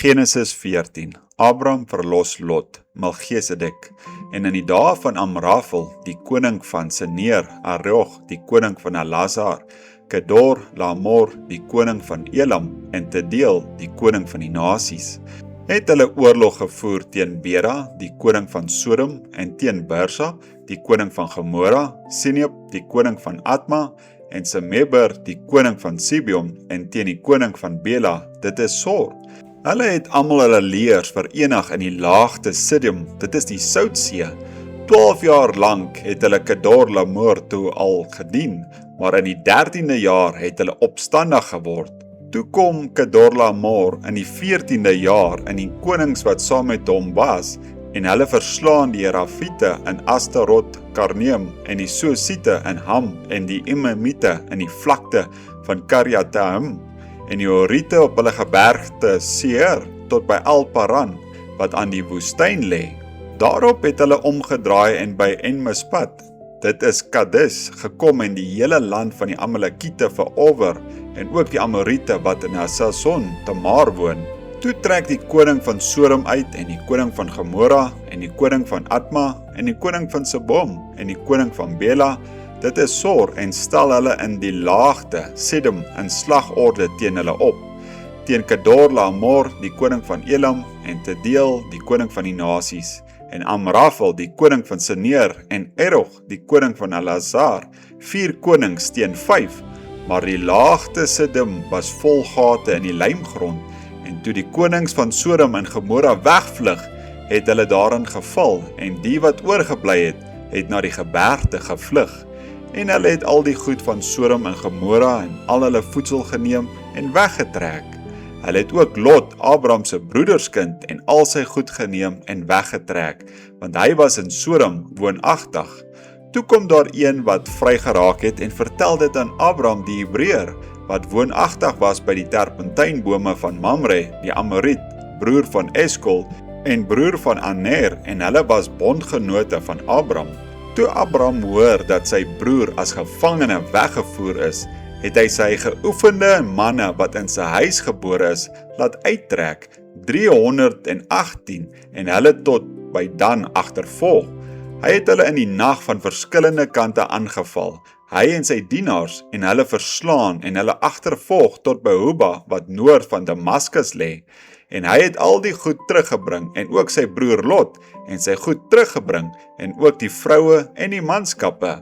Genesis 14. Abram verlos Lot, Melchisedek, en in die dae van Amrafel, die koning van Seneer, Arog, die koning van Elazar, Kedor, Laamor, die koning van Elam, en Tedeel, die koning van die nasies, het hulle oorlog gevoer teen Bera, die koning van Sodom, en teen Bersa, die koning van Gomorra, Sineb, die koning van Adma, en Semeber, die koning van Sibion, en teen die koning van Bela, dit is Sor. Hulle het almal hulle leers verenig in die laagte Siddim, dit is die Soutsee. 12 jaar lank het hulle Kedor Laamor toe al gedien, maar in die 13de jaar het hulle opstandig geword. Toe kom Kedor Laamor in die 14de jaar in die konings wat saam met hom was, en hulle verslaan die Rafiete in Astarot, Karneem, en die Sosiete in Ham, en die Ememite in die vlakte van Kiriataim, en die Horiete op hulle gebergte Seir, tot by El-Paran, wat aan die woestyn lê. Daarop het hulle omgedraai en by En-Mispat, dit is Kades, gekom en die hele land van die Amalekiete verower, en ook die Amoriete wat in Hasason, Tamar woon. Toe trek die koning van Sodom uit, en die koning van Gomorra, en die koning van Adma, en die koning van Sebom, en die koning van Bela, dit is Sor, en stel hulle in die laagte, Siddim, in slagorde teen hulle op, teen Kedor Laamor, die koning van Elam, en Tedeel, die koning van die nasies, en Amrafel, die koning van Seneer, en Erog, die koning van Elazar, 4 konings teen 5, maar die laagte Siddim was vol gate in die lijmgrond, en toe die konings van Sodom en Gomorra wegvlug, het hulle daarin geval, en die wat oorgeblei het na die gebergte gevlug, en hulle het al die goed van Sodom en Gomorra en al hulle voedsel geneem en weggetrek. Hulle het ook Lot, Abram se broederskind, en al sy goed geneem en weggetrek, want hy was in Sodom woonagtig. Toe kom daar een wat vry geraak het en vertel dit aan Abram die Hebreër, wat woonagtig was by die terpentynbome van Mamre, die Amoriet, broer van Eskol, en broer van Aner, en hulle was bondgenote van Abram. Toe Abram hoor dat sy broer as gevangene weggevoer is, het hy sy geoefende manne wat in sy huis gebore is, laat uittrek, 318, en hulle tot by Dan agtervolg. Hy het hulle in die nag van verskillende kante aangeval, hy en sy dienaars, en hulle verslaan en hulle agtervolg tot by Hoba, wat noord van Damaskus lê, en hy het al die goed teruggebring, en ook sy broer Lot, en sy goed teruggebring, en ook die vroue en die manskappe.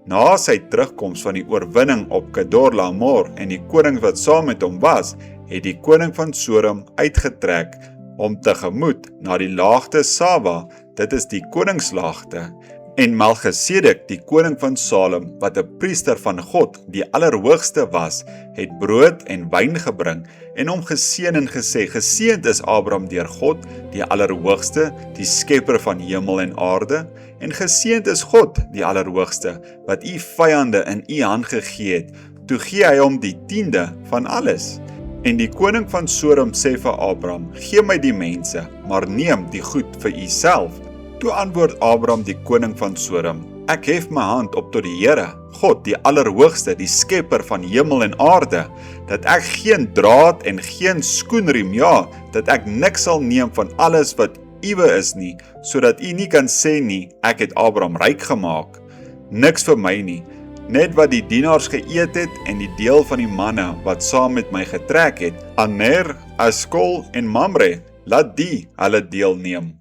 Na sy terugkoms van die oorwinning op Kedor Laamor, en die koning wat saam met hom was, het die koning van Sodom uitgetrek, om tegemoet na die laagte Saba, dit is die koningslaagte, en Melchisedek, die koning van Salem, wat 'n priester van God, die Allerhoogste was, het brood en wyn gebring, en hom geseën en gesê, geseënd is Abram deur God, die Allerhoogste, die skepper van hemel en aarde, en geseënd is God, die Allerhoogste, wat u vyande in u hand gegee het, toe gee hy hom die 10de van alles. En die koning van Sodom sê vir Abram, gee my die mense, maar neem die goed vir u self. Toe antwoord Abram die koning van Sodom, ek hef my hand op tot die Here, God die Allerhoogste, die skepper van hemel en aarde, dat ek geen draad en geen skoenriem, ja, dat ek niks sal neem van alles wat uwe is nie, sodat u nie kan sê nie, ek het Abram ryk gemaak. Niks vir my nie, net wat die dienaars geëet het en die deel van die manne wat saam met my getrek het, Aner, Eskol en Mamre, laat die hulle deel neem.